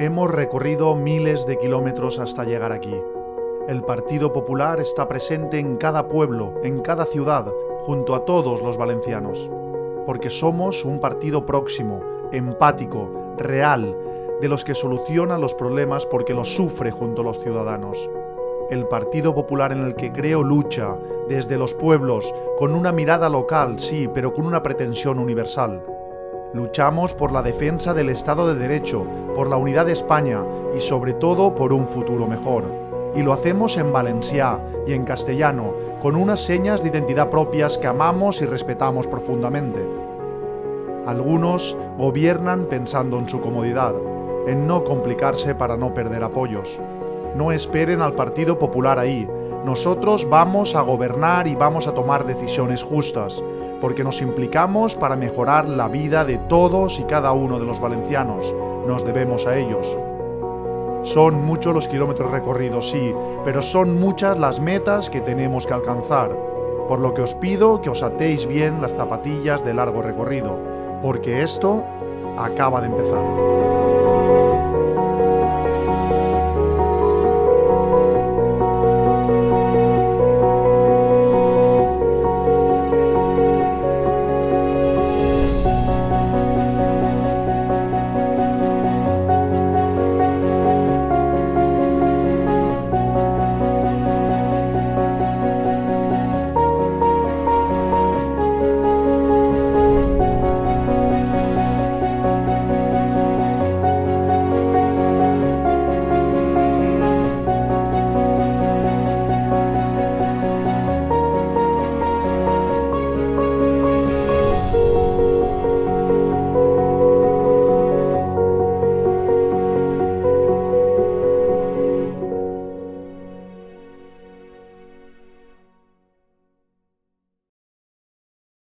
Hemos recorrido miles de kilómetros hasta llegar aquí. El Partido Popular está presente en cada pueblo, en cada ciudad, junto a todos los valencianos. Porque somos un partido próximo, empático, real, de los que soluciona los problemas porque los sufre junto a los ciudadanos. El Partido Popular en el que creo lucha, desde los pueblos, con una mirada local, sí, pero con una pretensión universal. Luchamos por la defensa del Estado de Derecho, por la unidad de España y sobre todo por un futuro mejor. Y lo hacemos en valencià y en castellano, con unas señas de identidad propias que amamos y respetamos profundamente. Algunos gobiernan pensando en su comodidad, en no complicarse para no perder apoyos. No esperen al Partido Popular ahí. Nosotros vamos a gobernar y vamos a tomar decisiones justas, porque nos implicamos para mejorar la vida de todos y cada uno de los valencianos. Nos debemos a ellos. Son muchos los kilómetros recorridos, sí, pero son muchas las metas que tenemos que alcanzar. Por lo que os pido que os atéis bien las zapatillas de largo recorrido, porque esto acaba de empezar.